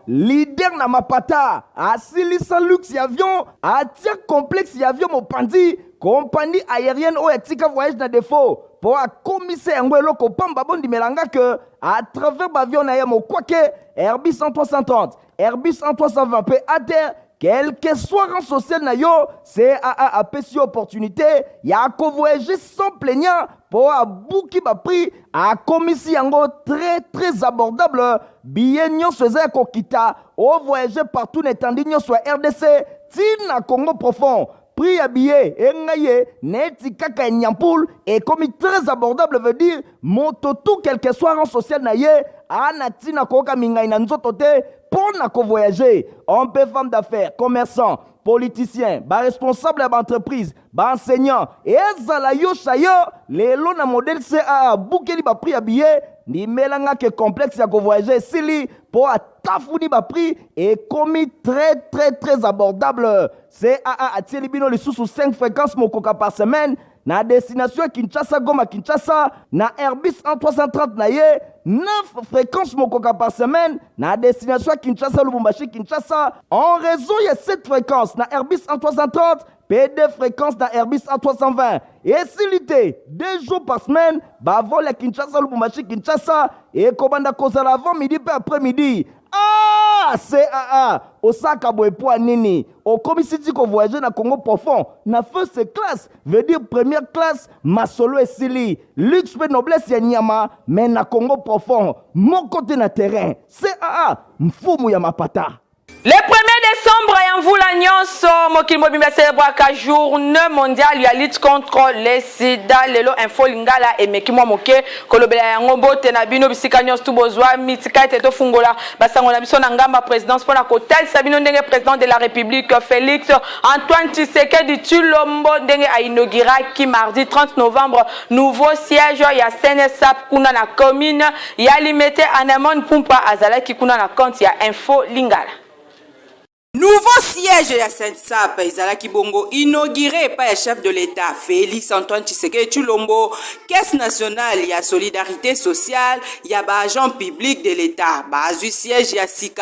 leader na mapata asilisa luxe ya avion atia complexe ya avion mopandi compagnie aérienne oyo etika voyage na défaut pour akomisa yango eloko pamba bondimelanga que à travers bavion na ye mokwake Airbus 330 Airbus 320 pe ATR quel que soit rang social na yo, CAA a pesi opportunité ya ko voyager sans plaignant pour abouki ba prix a komisi yango très abordable billet nyonso eza ko kita o voyager partout n'étendue nyonso RDC tina Congo profond. Prix à billet, engaye, neti kaka nyampoul, et comme très abordable veut dire, moto tout quel que soit rang social na ye, anatina koka mingai na nzotote, pour na ko voyager. On peut femme d'affaires, commerçant, politicien, responsable d'entreprise, enseignant, et ezala yo chayo, les lots na modèle CA, boukeli ba prix à billet, ni melanga que complexe ya ko voyager, sili, pour atafouni ba prix, et commis très abordable. CAA a tiré bino les sous 5 fréquences mokoka par semaine, na destination Kinshasa, Goma, Kinshasa, na Airbus 330 na ye, 9 fréquences mokoka par semaine, na destination Kinshasa, Lubumbashi, Kinshasa, en raison de 7 fréquences na Airbus 330, P2 fréquences na Airbus 320. Et s'il 2 jours par semaine, vol à Kinshasa, Lubumbashi, Kinshasa, et Kobanda Kozala avant midi puis après-midi. Ah, CAA, Osaka Boepoa Nini, au commissaire ko voyager na Congo profond, na first class, veut dire première classe, Masolo et Sili, luxe pe noblesse ya Nyama, mais na Congo profond, mon côté na terrain, CAA, mfumu ya mapata. Le 1er décembre, Yamvula Nyonso, Mokimo Bimba célébraka journée mondiale ya lutte contre les sida. Lelo info lingala et Mekimo Moke, Kolobela Yangobo, Tenabino, Bisika Nyonso, Tubozwa, Mitika, Teto Fungola, Basangona Biso Nangamba, présidence pour la Kotel, Sabino Ndenge, président de la République, Félix Antoine Tshisekedi Tshilombo, Ndenge a inauguré qui mardi 30 novembre, nouveau siège, ya CNSAP, Kuna na commune, ya limité Anamon Pumpa Azala, qui Kuna na compte, ya info lingala. Nouveau siège de la CNSAP, Izalaki Bongo, inauguré par le chef de l'État, Félix Antoine Tshisekedi Tshilombo, Caisse nationale, il y a solidarité sociale, il y a agent public de l'État, du siège, il y a Sika,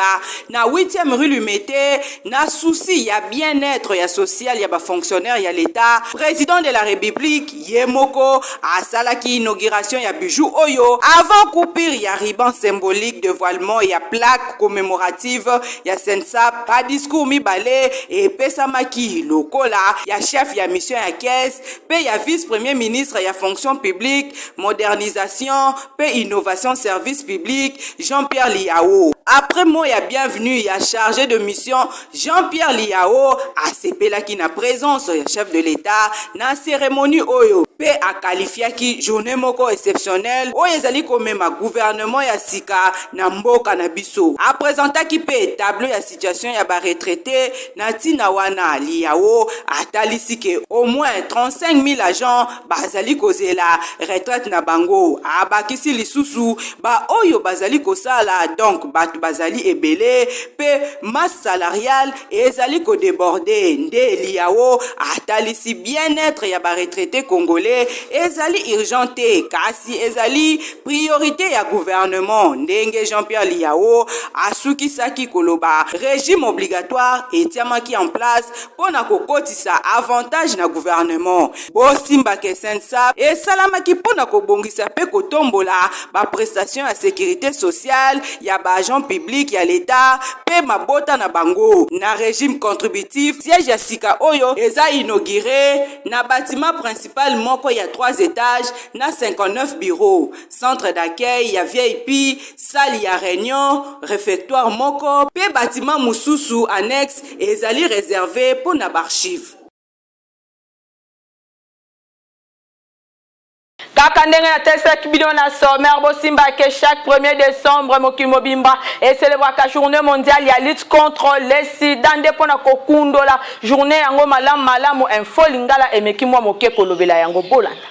na 8e rue Lumete, na souci, il y a bien-être, il y a social, il y a fonctionnaire, il y a l'État, président de la République, Yemoko, à Salaki, inauguration, il y a bijou Oyo, avant coupure, il y a ruban symbolique de voilement, il y a plaque commémorative, il y a CNSAP, pas discours mibale et pesamaki lokola ya chef ya mission ya caisse pe ya vice-premier ministre ya fonction publique modernisation pe innovation service public Jean-Pierre Liao. Après moi ya bienvenue ya chargé de mission Jean-Pierre Liao a sepela ki na présence ya chef de l'État na cérémonie oyo pe a qualifié ki journée moko exceptionnelle oyo ezali komema gouvernement ya sika na mboka na biso a présenter ki pe tableau ya situation ya retraité Natina Wana Liao atalisi ke au moins 35 000 agents bazali kozela retraite na bango abakisi lisusu ba oyo bazali kosala donc batu bazali ebele pe masse salariale ezali ko déborder nde Liao atalisi bien-être ya ba retraité congolais ezali urgenté kasi ezali priorité ya gouvernement ndenge Jean-Pierre Liao asukisaki koloba régime obligatoire et tiamaki en place pour na kokotisa avantage na gouvernement bosimba ke CNSAP et salamaki pour na kobongisa pe kotombola ba prestation ya sécurité sociale ya ba agent public ya l'État pe mabota na bango na régime contributif siège ya sika oyo eza inauguré na bâtiment principal moko ya 3 étages na 59 bureaux centre d'accueil ya VIP salle ya réunion réfectoire moko pe bâtiment mususu annexe ezali réservé pour na archive. Kaka ndenge na tesa kibino na sommaire bosimba ke chaque 1er décembre Mokimo Bimba et célébraka journée mondiale ya lutte contre les sida nde pona kokundola journée yango malamu info lingala emeki mwa moke kolobela yango bolanda.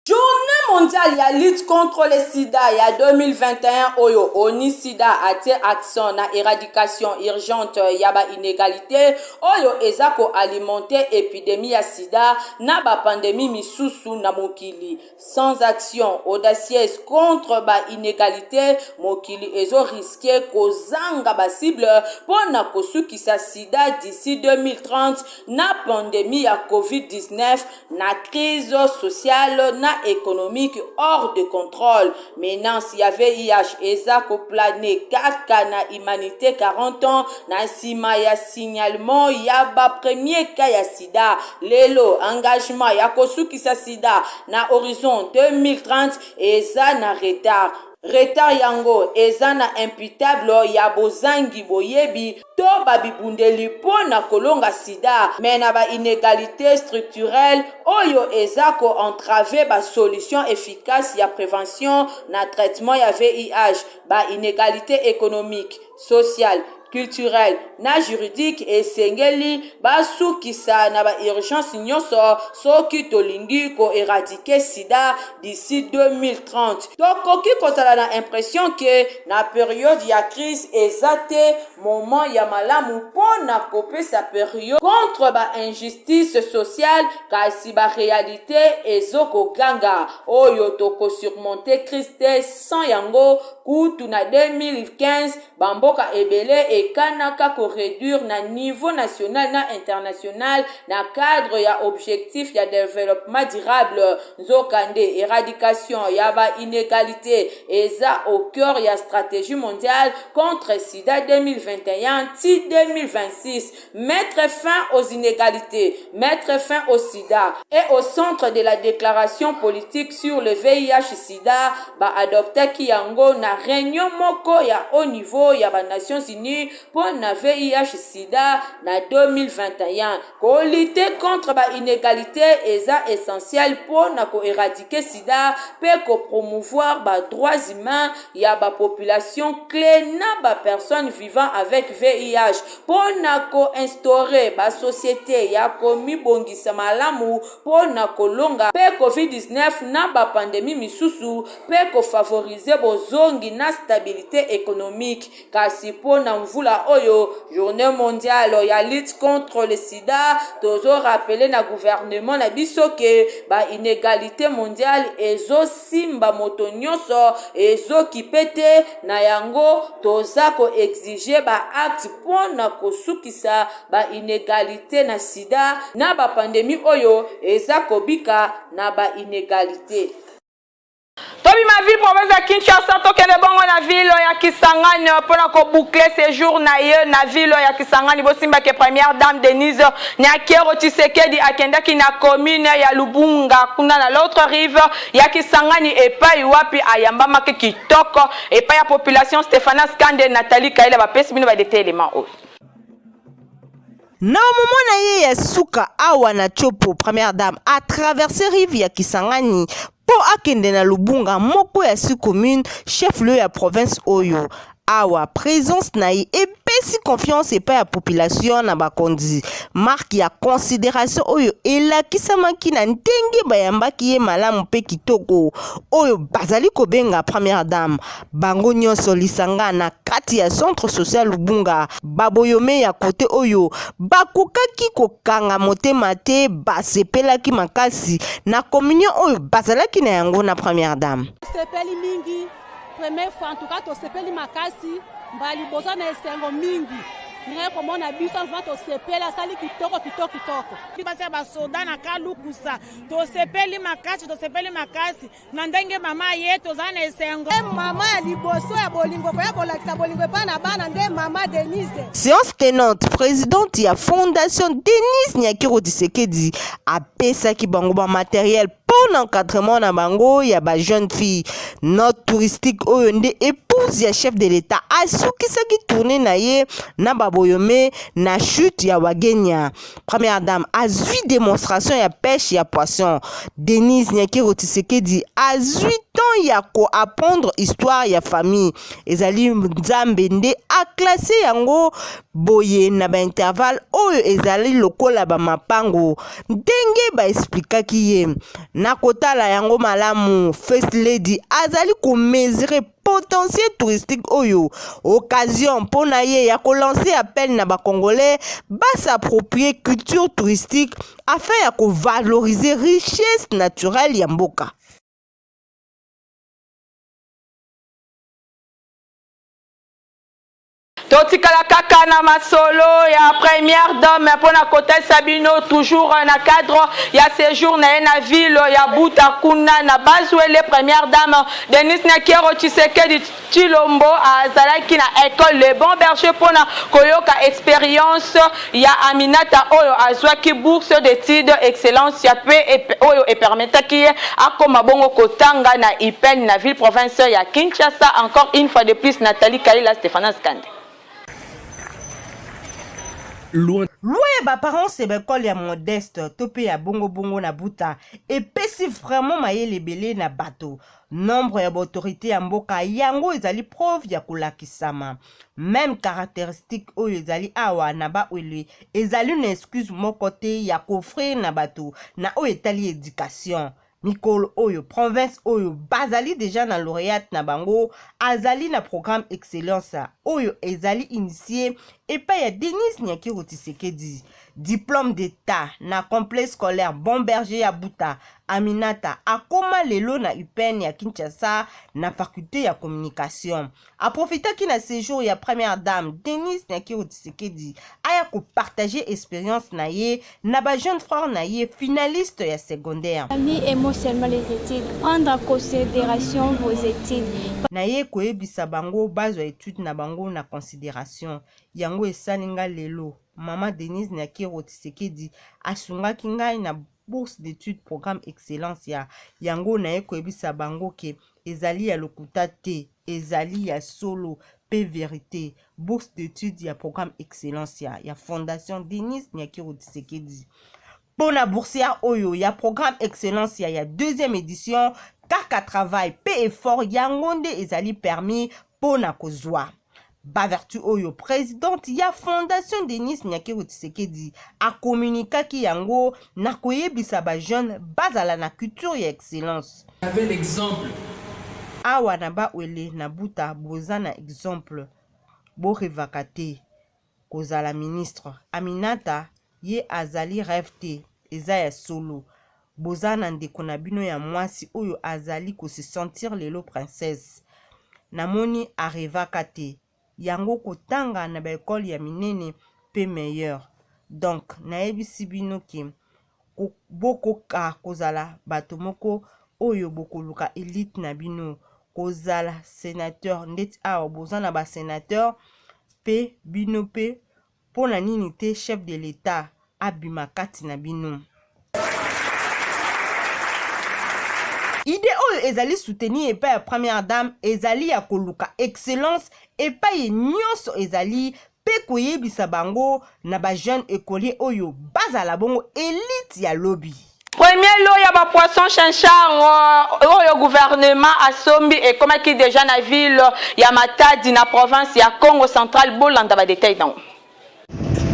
Journée mondiale ya lutte contre le sida ya 2021 oyo oni sida atie action na éradication urgente ya ba inégalité oyo eza ko alimenter épidémie ya sida na ba pandémie misusu na mokili. Sans action audacieuse contre ba inégalité mokili ezo risquer kozanga ba cible pona kosukisa sida d'ici 2030 na pandémie ya COVID-19 na crise sociale na économique hors de contrôle. Maintenant, s'il y avait VIH, eza ko plané kaka na humanité 40 ans na sima ya signalement ya ba premier cas ya sida. Lelo engagement ya kosukisa sida na horizon 2030 eza na retard. Retard yango eza na imputable ya bozangi boyebi to babibundeli pona kolonga sida mais na ba inégalité structurelle oyo eza ko entraver ba solution efficace ya prévention na traitement ya VIH, ba inégalité économique, sociale, culturelle na juridique esengeli basukisa na ba urgence nyonso soki tolingi ko éradiquer sida d'ici 2030. Tokoki kozala na impression que na période ya crise ezate moment ya malamu pona kopesa période contre ba injustice sociale kasi ba réalité ezoko ganga oyo toko surmonter crise sans yango kutu na 2015 bamboka ebele ekanaka ko réduire na niveau national na international na cadre ya objectif ya développement durable nzokande éradication ya ba inégalité eza au cœur ya stratégie mondiale contre sida 2021-2026. Mettre fin aux inégalités, mettre fin au sida et au centre de la déclaration politique sur le VIH-sida ba adopter kiyango na réunion moko ya haut niveau ya ba Nations Unies pour na VIH-sida na 2021. Ko lutter contre ba inégalité eza essentiel pour na ko éradiquer sida pe ko promouvoir ba droits humains ya ba population clé na ba personnes vivant avec VIH pour na ko instaurer ba société ya komi bongisa malamu pour na kolonga pe COVID-19 na ba pandémie misusu pe ko favoriser bozongi na stabilité économique kasi po na mvula oyo journée mondiale ya lutte contre le sida tozo rappeler na gouvernement na biso ke ba inégalité mondiale ezo simba moto nyonso ezo kipete na yango toza ko exiger ba acte pona kosukisa ba inégalité na sida na ba pandémie oyo eza kobika na ba inégalité. Tobi ma ville province ya Kinshasa tokende bongo na ville ya Kisangani pona ko boucler séjour na ye na ville ya Kisangani bosimba ke première dame Denise Nyakero Tshisekedi akendaki na commune ya Lubunga kuna na l'autre rive ya Kisangani epai wapi ayamba make kitoko epai ya population Stéphana Skande Nathalie Kaila ba pesi bino ba détail élément o. Na moment na ye ya suka awa na chopo première dame a traversé rive ya Kisangani po akende na Lubunga moko ya si commune chef lieu ya province oyo awa présence na ye epesi confiance epai ya population na bakonzi marque ya considération oyo elakisamaki na ndenge bayambaki ye malamu mpe kitoko oyo bazali kobenga première dame bango nyonso lisanga na kati ya centre social Lubunga baboyome ya kote oyo bakokaki kokanga motema te basepelaki makasi na communion oyo bazalaki na yango na première dame. Sepeli mingi première fois en tout cas to sepeli makasi mbali boza na esengo mingi ngai komona biso va to sepela sali kitoko kibasa ba soda na kalukusa to sepeli makasi na ndenge mama yetu za na esengo mama ya liboso ya bolingo ko ya kolakisa bolingo pa na bana nde mama Denise. Séance tenante présidente ya fondation Denise Nyakero Tshisekedi apesaki bango ba matériel pour l'encadrement na bango ya ba jeune fille note touristique oyo nde épouse ya chef de l'état asukisaki tourner na ye na baboyome na chute ya Wagenya. Première dame azui démonstration ya pêche ya poisson. Denise Nyakero Tshisekedi azui ya koapprendre histoire ya famille ezali nzambe nde aklase yango boye na baintervalle oyo ezali lokola bamapango ndenge baesplikaki ye na kotala yango malamu. First Lady azali komesure potentiel touristique oyo occasion mpona ye ya kolancer appel na bakongolais basapproprier culture touristique afin ya kovaloriser richesse naturelle ya mboka. totikala kaka na masolo ya première dame mpona kotesa bino toujours na cadre ya séjour na ye na ville ya Buta kuna na bazwele première dame Denis Nakero Tshisekedi Tshilombo azalaki na école Le Bon Berger mpona koyoka expérience ya Aminata oyo azwaki bourse d'études excellence ya pe oyo epermetaki ye akoma bongo kotanga na IPEN na ville province ya Kinshasa. Encore une fois de plus Nathalie Kalila Stéphane Skande. Loin ba parents c'est l'école ya modeste topé ya bongo bongo na Buta et pesi vraiment mayele belé na bateau nombre ya autorité ya mboka yango ezali preuve ya kolakisama même caractéristique oyo ezali awa na ba wele ezali une excuse moko te ya kofrir na bateau na oyo etali éducation Nicole oyo province oyo bazali déjà na lauréate na bango azali na programme excellence oyo ezali initié et pa ya Denis Nakero Tshisekedi diplôme d'état na complexe scolaire Bon Berger ya Buta. Aminata akoma lelo na UPEN ya Kinshasa na faculté ya communication aprofitaki na séjour ya première dame Denis Nakero Tshisekedi aya ko partager expérience na ye na ba jeune frère na ye finaliste ya secondaire. Émotionnellement les études, prendre en considération vos études. Na ye koyebisa bango bazwa étude na bango na considération yango esalinga lelo Maman Denis Nakero Tshisekedi asungaki ngai na bourse d'études programme excellence ya yango na ye koyebisa bango ke ezali ya lokuta te ezali ya solo pe vérité bourse d'études ya programme excellence ya fondation Denis Nakero Tshisekedi. Pona boursière oyo ya programme excellence ya deuxième édition kaka travail pe effort yango nde ezali permis pona kozwa bavertu oyo présidente ya fondation Denis Nakero Tshisekedi a communiquaki yango na koyebisa ba jeune bazala na culture ya excellence. Avec l'exemple awa na ba wele na Buta boza na exemple bo revakate kozala ministre Aminata ye azali rêve te eza ya solo boza na ndeko na bino ya mwasi oyo azali ko se sentir lelo princesse namoni arevaka te yango kotanga na ba école ya minene pe meilleur donc nayebisi bino ke bokoka kozala bato moko oyo bokoluka élite na bino kozala sénateur ndeti awa boza na ba sénateur pe bino pe pona nini te chef de l'état abima kati na bino. Idée oyo ezali soutenir epai ya première dame ezali ya koluka excellence epai nyonso ezali pe koyebisa bango na ba jeune écolier oyo bazala bongo élite ya lobby. Premier lot ya ba poisson chinchard oyo gouvernement asombi et comme qui déjà na ville ya Matadi na province ya Congo central bolanda ba détail dans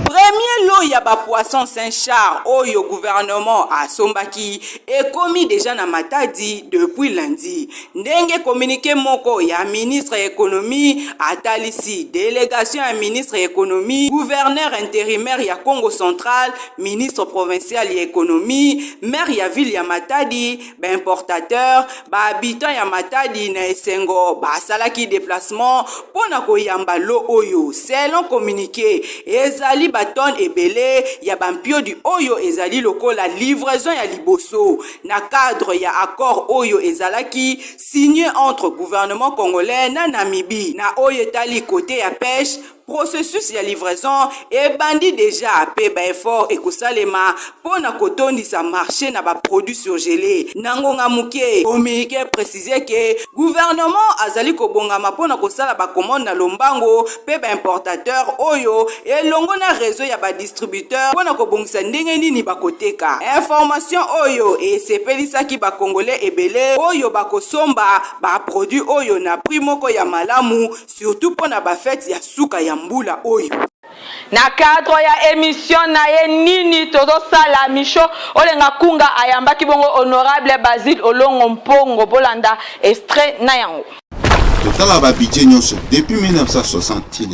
Premier lot ya ba poisson Saint-Charles oyo gouvernement a sombaki et commis déjà na Matadi depuis lundi. Ndenge communiqué moko ya ministre économie atalisi délégation ya ministre économie, gouverneur intérimaire ya Congo central, ministre provincial ya économie, maire ya ville ya Matadi, ba importateur, ba habitant ya Matadi na esengo ba salaki déplacement pona koyamba lo oyo. Selon communiqué ezali baton ebele ya bampio du oyo ezali lokola livraison ya liboso na cadre ya accord oyo ezalaki signé entre gouvernement congolais na Namibie na oyo etali côté ya pêche processus ya livraison ebandi déjà pe ba effort ekosalema pona kotondisa marché na ba produits surgelés nangonga muke communiqué préciser que gouvernement azali kobongama pona kosala ba commande na lombango pe ba importateur oyo elongo na réseau ya ba distributeur pona kobongisa ndenge nini bakoteka information oyo esepelisaki ba congolais ebele oyo bakosomba ba produit oyo na prix moko ya malamu surtout pona ba fête ya suka ya mbula oyo. Na cadre ya émission na ye nini tozo sala misho olenga kunga ayambaki bongo honorable Basile Olongo Mpongo bolanda extrait na yango. Total ba budget nyonso depuis 1960.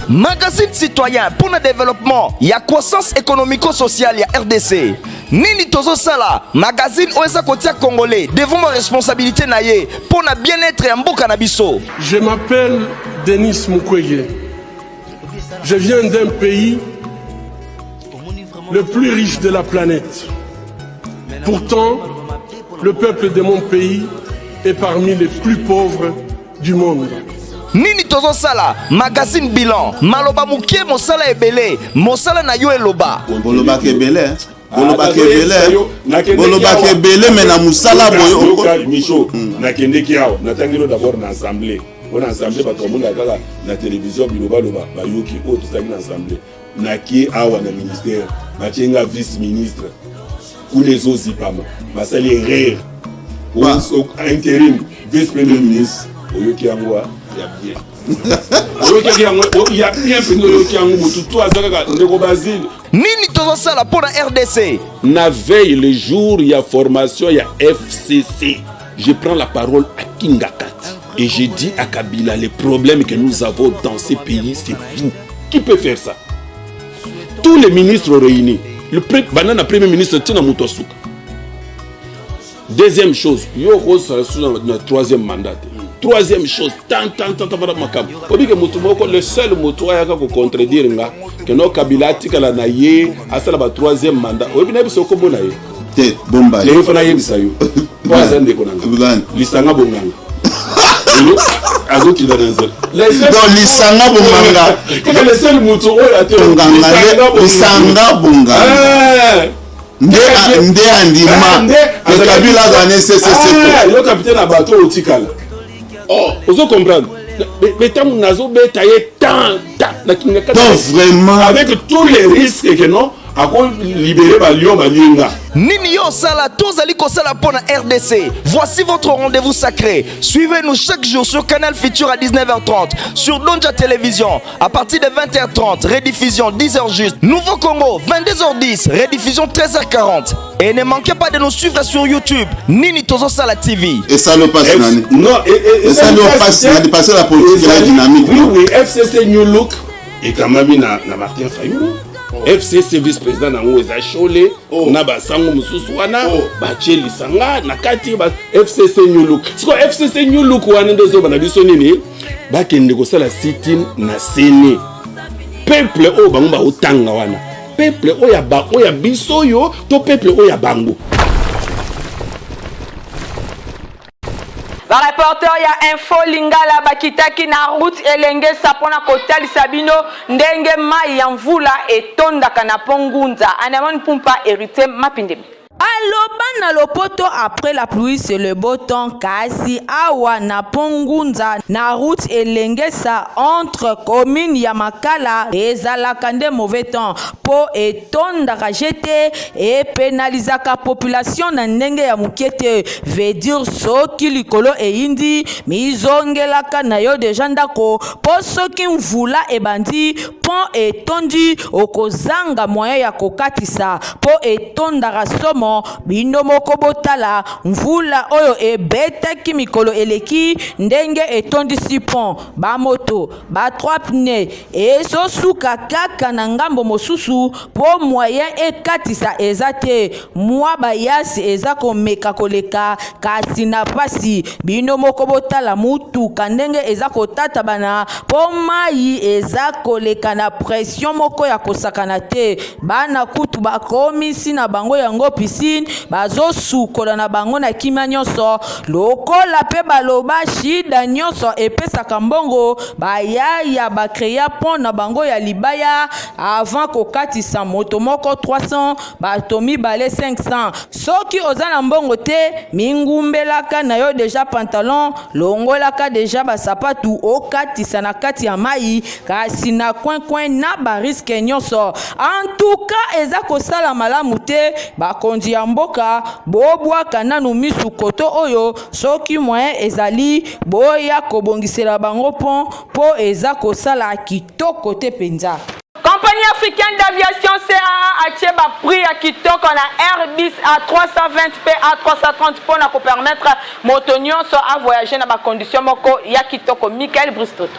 Magazine citoyen pour le développement, il y a croissance économico-sociale, il y a RDC. Nini tozo sala, magazine OSA Kotia Congolais, devant ma responsabilité naye pour le bien-être en Mboka Nabiso. Je m'appelle Denis Mukwege. Je viens d'un pays le plus riche de la planète. Pourtant, le peuple de mon pays est parmi les plus pauvres du monde. Nini tozo sala, magazine bilan, maloba mukie mosala ebele, mosala na yo eloba. Boloba kebele, boloba kebele, boloba kebele mais na musala boyo. Micho, na kende kiao, na tangilo d'abord na assemblée. On a assemblée parce qu'on a la télévision biloba loba, ba yoki o tout ça na assemblée. Na ki awa na ministère, na chenga vice ministre. Tous les autres zipama, ba sali rire. Ou intérim vice premier ministre, o yoki angwa. Nini tozo sala pour la RDC. Na veille le jour il y a formation il y a FCC. Je prends la parole à Kingakat et je dis à Kabila les problèmes que nous avons dans ces pays c'est vous. Qui peut faire ça? Tous les ministres réunis. Le premier ministre Tina Mutosuka. Deuxième chose, yo sera sous notre troisième mandat. Troisième chose, le seul moto qui contredire que nos Kabila tika na ye asala ba troisième mandat. Obi na biso ko bona ye. Te bomba. Le fana ye bisayo. Troisième de konanga. Lisanga bonganga. Azoki dananza. Donc lisanga bonganga. Que le seul moto a été lisanga bonganga. Nde andima. Le Kabila za nécessaire. Le capitaine a bateau au tikala. Oh, vous comprenez? Mais tant nazo betaye tant vraiment avec tous les risques que non à libérer Balion Balinga. Nini yo sala tozali ko sala pour la RDC. Voici votre rendez-vous sacré. Suivez-nous chaque jour sur Canal Futur à 19h30, sur Donja Télévision à partir de 20h30, rediffusion 10h juste. Nouveau Congo 22h10, rediffusion 13h40. Et ne manquez pas de nous suivre sur YouTube. Nini Tozo Sala TV. Et ça le passe nani. Non, et ça le passe nani passer la politique la dynamique. Oui, FCC New Look et quand même na Martin Fayulu. FCC vice-président na Ngweza Chole na basango mususu wana batie lisanga na kati ba FCC New Look. Siko FCC New Look wana ndezo bana biso nini bakende ko sala sit-in na Sene. Peuple o bango ba otanga wana. Peuple oya biso yo to peuple oya bango. Ba reporter ya info lingala bakitaki na route elenge sapona kotali sabino ndenge mai ya mvula etondaka na pongunza anamoni pumpa hérité mapindemi. Aloba na lopoto après la pluie c'est le beau temps kasi awa na pongunza na route elengesa entre commune ya Makala ezalaka nde mauvais temps po etondaka jete et pénalisaka population na ndenge ya mukete veut dire soki likolo eindi mizongelaka na yo deja ndako po soki mvula ebandi pont etondi okozanga moyen ya kokatisa po etondaka somo bino moko botala mvula oyo ebetaki mikolo eleki ndenge etondisi pont bamoto ba 3 pneus ezosuka kaka na ngambo mosusu po moyen ekatisa ezate mwa bayasi eza komeka koleka kasi na pasi bino moko botala mutuka ndenge eza kotata bana po mai eza koleka na pression moko ya kosakana te bana kutu bakomisi na bango yango pisi médecine bazosukola na bango na kimia nyonso lokola pe baloba shida nyonso epesaka mbongo bayaya bakreya pont na bango ya libaya avant kokatisa moto moko 300 bato mibale 500 soki oza na mbongo te mingumbelaka na yo deja pantalon longolaka deja basapatu okatisa na kati ya mai kasi na coin na bariske nyonso en tout cas eza kosala malamu te bakonzi ya mboka bobwaka nanu misu koto oyo soki moyen ezali boya kobongisela bango pont po eza kosala kitoko te penza. Compagnie africaine d'aviation CAA a tiré prix à kitoko na Airbus A320 pe A330 pour na permettre motonio so à voyager na ba condition moko ya kitoko. Michael Bristoto.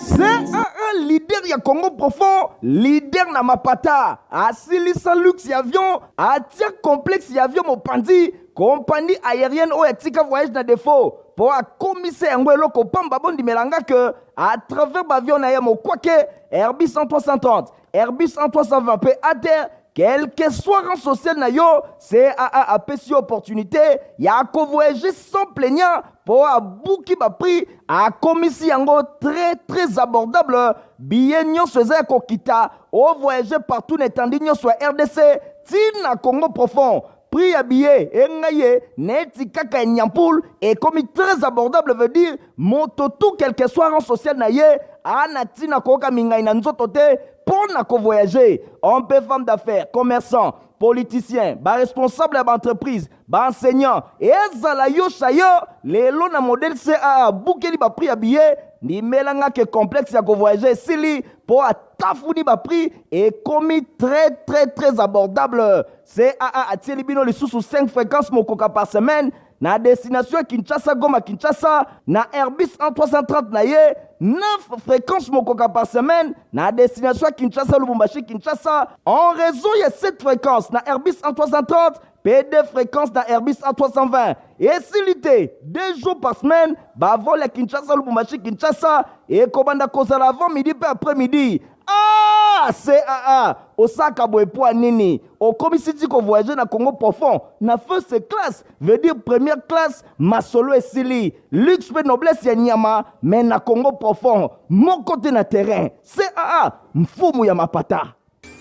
C'est un leader ya Congo profond, leader na mapata, asilisa luxe ya avion, atia complexe ya avion mopandi, compagnie aérienne ou etika voyage na défaut. Pour a commissaire ngwelo ko pamba bondi melanga que à travers l'avion na yamo kwake Airbus A330, Airbus A320 pe à terre quel que soit rang social na yo, CAA a pessi opportunité ya ko voyager sans plaignant pour a bouki ba prix a commissi yango très abordable billet nyonso za ko kita o voyager partout n'étendue nyonso RDC tina Congo profond. Prix à billet, engaye, neti kaka nyampoul, et comme très abordable veut dire, moto tout quel que soit rang social naye, anati na koka mingai na nzotote, pour na ko voyager. On peut femme d'affaires, commerçant, politicien, ba responsable d'entreprise, ba enseignant, et ezala yo chayo, les lots na modèle CAA, boukeli ba prix à billet, ni melanga que complexe ya ko voyager, sili, pour a tafouni ba prix, et commis très abordable. CAA a tiré bino les sous 5 fréquences mokoka par semaine, na destination Kinshasa, Goma, Kinshasa, na Airbus A330 na ye, 9 fréquences mokoka par semaine, na destination Kinshasa, Lubumbashi, Kinshasa, en raison y a 7 fréquences na Airbus A330, P2 fréquences na Airbus A320. Et s'il 2 jours par semaine, bah vol à Kinshasa, Lubumbashi, Kinshasa, et commande à cause avant midi, puis après-midi. Ah, CAA, Osaka Boepoa Nini, au commissaire qu'on voyager dans Congo profond, na first class, veut dire première classe, Masolo et Sili, luxe et noblesse ya Nyama, mais na Congo profond, mon côté na terrain, CAA, mfumu ya mapata.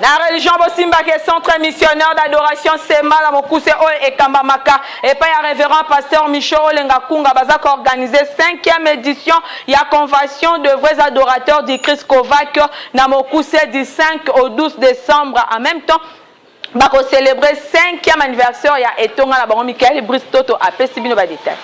La religion Bosimba qui est centre missionnaire d'adoration Sema la Mokuse et Kambamaka et pas un révérend pasteur Micho Lengakunga Bazak organisé 5e édition il y a convention de vrais adorateurs du Christ Kovac na Mokuse du 5 au 12 décembre en même temps bako célébrer 5e anniversaire il y a Etonga la baron Michael Bristoto a Pesibino ba détail.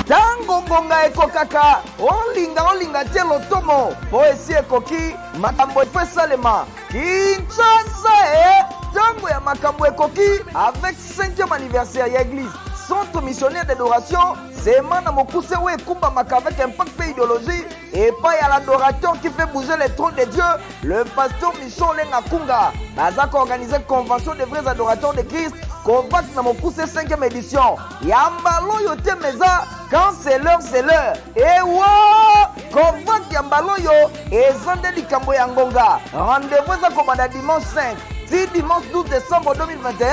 Tango ngonga ekokaka olinga tie lotomo po esi ekoki makambo efo esalema Kinshasa tango ya makambo ekoki avec 5e anniversaire ya église centre missionnaire d'adoration Sema na Mokuse ou ekumbamaka avec impact et idéologie et pas à l'adorateur qui fait bouger les trônes de Dieu le pasteur Michon Lengakunga Bazak organisé convention des vrais adorateurs de Christ Kovac na Mokuse 5e édition Yambalo yote meza quand c'est l'heure et wow Kovac Yambalo yo et Zande Likambo Yangonga rendez-vous à Komanda dimanche 5 si dimanche 12 décembre 2021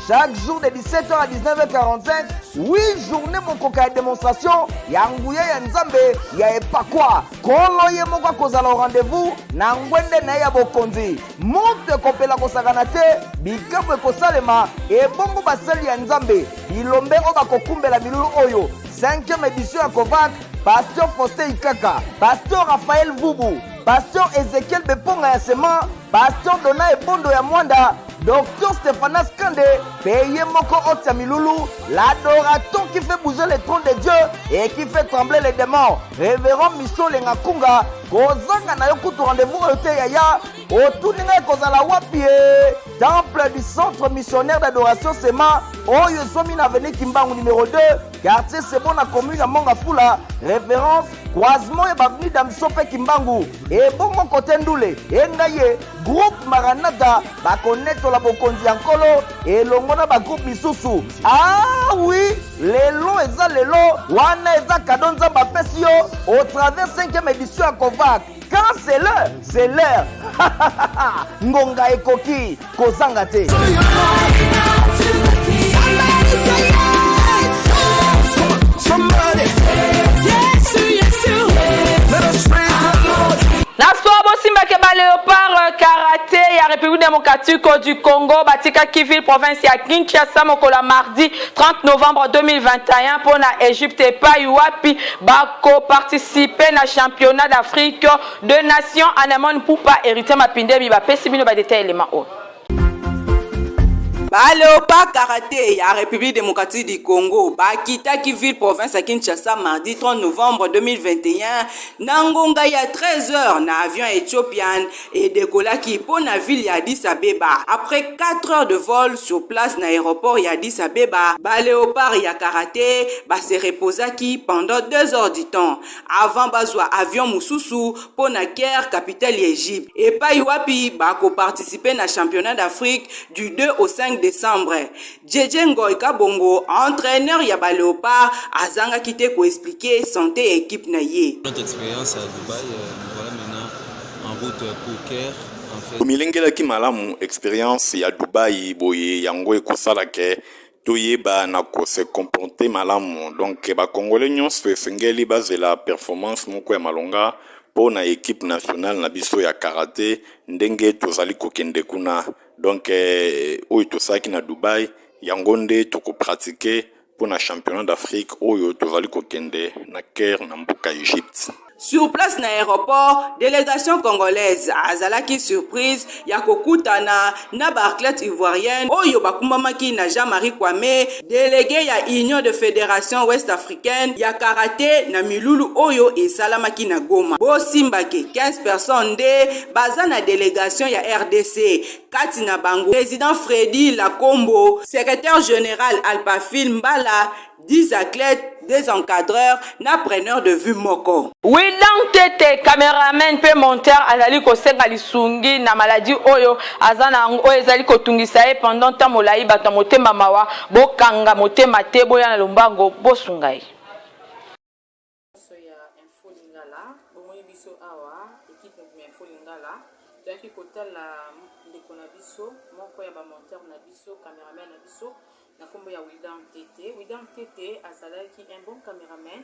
chaque jour de 17h à 19h45, 8 journées mon coca de démonstration, Yangouya Yanzambe, ya epakwa. Kolo ye moko kozala au rendez-vous, na ngwende na ya bokonzi. Monte kopela kosaganate, bikambo kosalema, e bongo basali ya Nzambe. Bilombe oba kokumbela bilulu oyo. 5e édition à Kovac, Pasteur Faustin Ikaka, Pasteur Raphaël Vubu, Pasteur Ezekiel Beponga Yasema, Pasteur Dona Ebondo ya Mwanda, Docteur Stéphanas Kande, Peye Moko Otia Milulu, l'adorateur qui fait bouger les trônes de Dieu et qui fait trembler les démons. Révérend Micho Lengakunga, Kozanga na yokutu rendez-vous au Yaya, autour de Kozala Wapie, temple du centre missionnaire d'adoration Sema, Oyo Somi na Avenue Kimbangu numéro 2, quartier Sebo na commune à Mongafula, référence croisement et Bavni Damsope Kimbangu, et Bongo Kotendoule, et Ngaye, groupe Maranata, Bakoneto la Bokondi Ankolo, et Longona ba groupe Misusu. Ah oui, les lots et les lots, Wana et Kadonza Bapesio, au travers 5e édition à Kovac. quand c'est l'heure. Ngonga ekoki kozanga te. Na sport bosimba ke ba Léopard karaté ya République démocratique du Congo batika Kiville province ya Kinshasa mokola mardi 30 novembre 2021 pour na Égypte pa yuapi bako participer na championnat d'Afrique de nations anemone pour pas hériter mapinde bi ba pesi bino ba détail élément o. Ba Léopard karaté ya République démocratique du Congo bakita Kiville province à Kinshasa mardi 30 novembre 2021 na ngonga ya 13h na avion éthiopian et décollaki pour na ville ya Addis Abeba. Après 4 heures de vol sur place na aéroport ya Addis Abeba, ba Léopard ya karaté ba se reposaki pendant 2 heures du temps avant bazwa avion mususu pour na Caire, capitale Égypte. Et pa yuapi bako participer na championnat d'Afrique du 2 au 5 décembre. Djedje Ngoy Kabongo, entraîneur ya ba Léopard, azanga kite ko expliquer santé équipe na ye. Notre expérience à Dubaï, nous voilà maintenant en route pour Caire. En fait, milengela ki malamu expérience ya Dubaï boye yango ekosala ke toyeba na ko se comporter malamu. Donc ba congolais nyonso esengeli bazela performance moko ya malonga pour na équipe nationale na biso ya karaté ndenge tozali kokende kuna. Donc oyo tosaki na Dubaï yango nde toko pratiquer pour na championnat d'Afrique oyo tozali kokende na Caire na mboka Égypte. Sur place na aéroport, délégation congolaise azalaki surprise ya kokutana na barclette ivoirienne oyo bakumbamaki na Jean-Marie Kwame, délégué ya Union de Fédération Ouest-Africaine ya karaté na milulu oyo esalamaki na Goma. Bosimbake 15 personnes de baza na délégation ya RDC. Kati na bango, président Freddy Lakombo, secrétaire général Alpafil Mbala, 10 athlètes, des encadreurs, na preneur de vue moko. William Tete, caméraman pe monteur azali kosenga lisungi na maladie oyo azana oyo ezali kotungisa ye pendant temps molai bato motema mawa bokanga motema te boya na lombango bosungai. Ya info lingala bomoi biso awa équipe ya info lingala toyaki kotala ndeko na biso moko ya ba monteur na biso caméraman na biso na kombo ya William Tete. William Tete azalaki un bon caméraman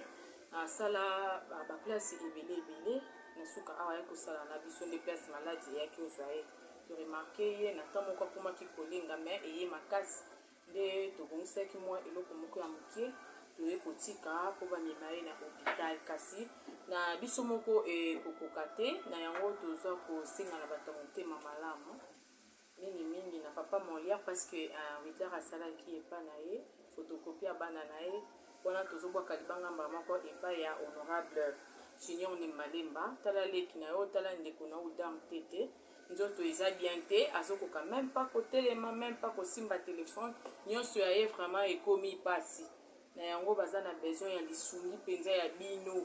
asala ba place ebele na suka awa ya kosala na biso les places maladi yaki ozaye to remarquer ye na tamo kwa kuma ki kolinga mais eye makasi de to bongisaki moi eloko moko ya mukie to ekotika po ba mimaye na hôpital kasi na biso moko kokokate na yango tozo ko singa na bato motema malamu mingi na papa Molia parce que Wilder asala ki epa na ye photocopie bana na ye wana tozobwa kalibanga moko epa ya honorable Junior Malemba tala leki na yo tala ndeko na Wilder Tete nzoto eza bien te azokoka même pas kotelema même pas kosimba téléphone nyonso ya ye vraiment ekomi pasi na yango baza na besoin ya lisungi penza ya bino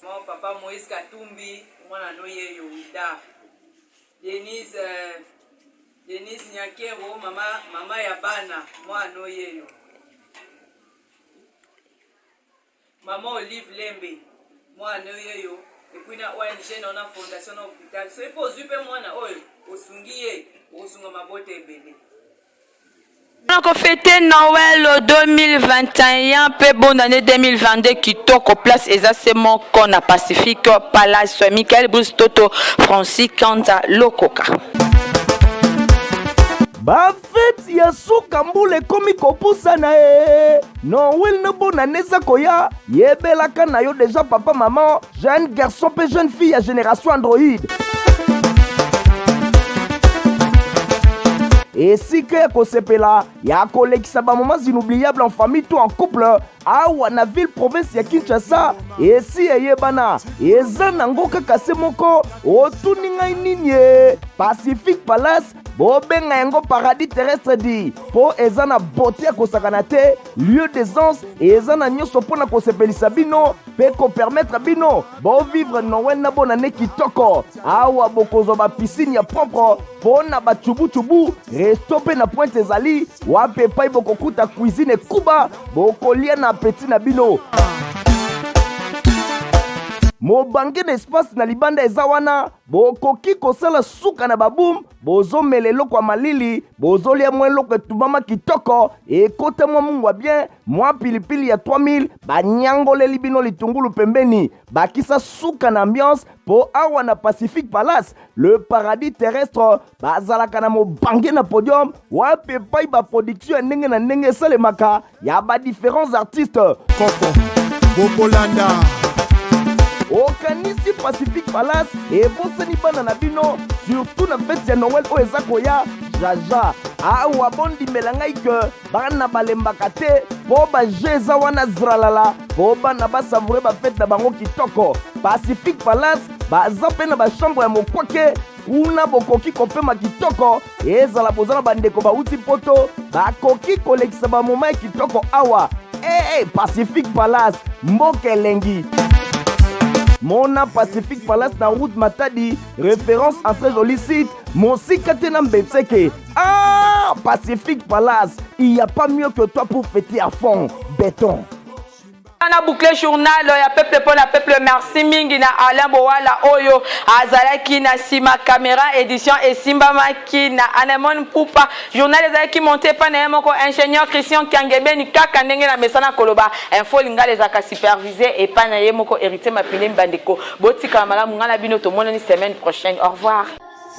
Mon papa Moïse Katumbi mwana noye yo Wilder Denise Nyakero mama ya bana mwana oyeyo Mama Olive Lembe mwana oyeyo et na ONG na fondation na hôpital so ipo zupe mwana oyo osungiye osunga mabote ebele. On a fêté Noël 2021 pe bonne année 2022 kitoko place exactement qu'on a Pacifique Palace Michael Bustoto Francis Kanta Lokoka. Bafeti ya suka mbule komi kopusa na e Noël na bonne année za koya yebelaka na yo déjà papa maman jeune garçon pe jeune fille ya génération Android. Et si que kosepela ya kolekisa ba moments inoubliables en famille tout en couple awa na ville province ya Kinshasa et si yebana eza nango kaka se moko otuni ngai nini Pacifique Palace bobenga yango paradis terrestre di po eza na beauté ya kosakana te lieu d'aisance eza na nyonso mpona kosepelisa bino pe ko permettre bino bo vivre Noël na bonne année kitoko awa bokozwa ba piscine ya propre pona ba chubu resto pe na Pointe ezali wape pai bokokuta cuisine kuba bokolia na petit na bino. mobange na espace na libanda eza wana bokoki kosala suka na babum bozomela eloko ya malili bozolia mwa eloko etumama kitoko ekota mwa mungwa bien mwa pilipili ya 3000 banyangoleli bino litungulu pembeni bakisa suka na ambiance po awa na Pacific Palace le paradis terrestre bazalaka na mobange na podium wapi epai baproduction ya ndenge na ndenge esalemaka ya badifferents artistes Koko Bokolanda okanisi Pacific Palace ebosani bana na bino surtout na fete ya Noël oyo eza koya jaja awa bondimela ngai ke bana balembaka te mpo baje eza wana zralala mpo bana basavoure bafete na bango kitoko. Pacific Palace baza mpe na bachambre ya mokwake kuna bokoki kopema kitoko ezala bozala bandeko bauti poto bakoki kolekisa bamoma ya kitoko awa. Pacific Palace mboka elengi Mona Pacific Palace na route Matadi, référence en très joli site, Monsika Tena Mbetseke. Ah, Pacific Palace, il n'y a pas mieux que toi pour fêter à fond, béton. On a bouclé journal ya peuple pour la peuple merci mingi na Alain Bowala oyo azalaki na sima caméra édition et Simba Maki na Anemon Poupa journal ezalaki monté pa na moko ingénieur Christian Kangebe ni kaka ndenge na mesana koloba info lingala ezaka supervisé et pa na moko hérité mapine mbandeko botika malamu ngala bino to monani semaine prochaine au revoir.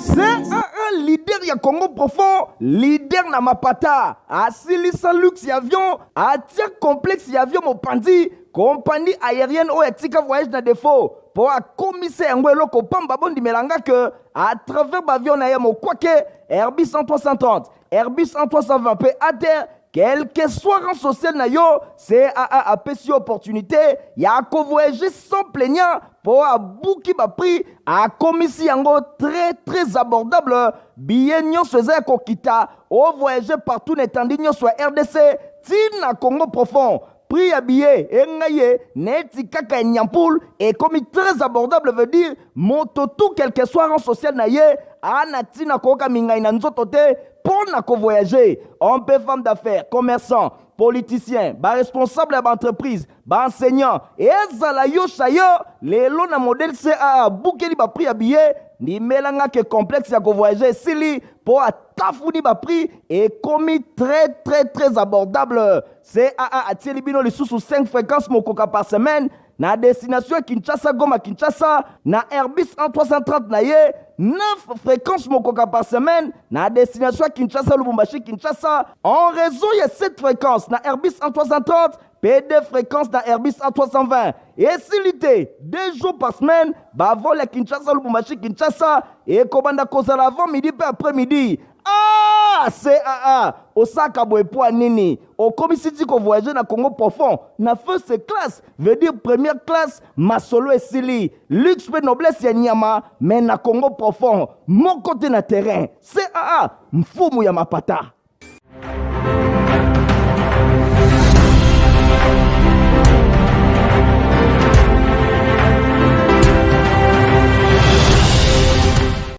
C'est un leader ya Congo profond, leader na mapata, asilisa luxe ya avion, atia complexe ya avion mopandi, compagnie aérienne ou etika voyage na défaut, pour a commisser yango eloko pamba bondi melanga que à travers l'avion na yemo kwake Airbus 330, Airbus 320 pe à terre quel que soit rang social na yo, CAA a pesi opportunité, ya ko voyager sans plaignant pour a bouki ba prix a commissi yango très abordable. Billet nyonso eza kokita o voyager partout n'étendue nyonso RDC, tina Congo profond. Prix à billet, engaye, neti kaka nyampoul, et comme très abordable veut dire, moto tout quel que soit rang social na ye, anatina koka mingai na nzoto te, pour na ko voyager. On peut femme d'affaires, commerçant, politicien, responsable d'entreprise, enseignant, et ezala yo chayo, lelo na modèle CAA, boukeli ba prix à billet, ni melanga ke complexe ya ko voyager, sili, pour a tafouni ba prix, et commis très abordable. CAA a tieli bino li sous 5 fréquences mokoka par semaine, na destination Kinshasa Goma Kinshasa, na Airbus 330 na ye, 9 fréquences mokoka par semaine, na destination Kinshasa Lubumbashi Kinshasa, en raison de 7 fréquences na Airbus 330, P2 fréquences na Airbus 320. Et silité, 2 jours par semaine, vol à Kinshasa Lubumbashi Kinshasa, et Kobanda Kozala avant midi et après-midi. Ah, CAA, Osaka Boepoa Nini, au commissaire ko voyager na Congo profond, na first class, veut dire première classe, Masolo et Sili, luxe et noblesse ya Nyama, mais na Congo profond, mon côté na terrain, CAA, mfumu ya mapata.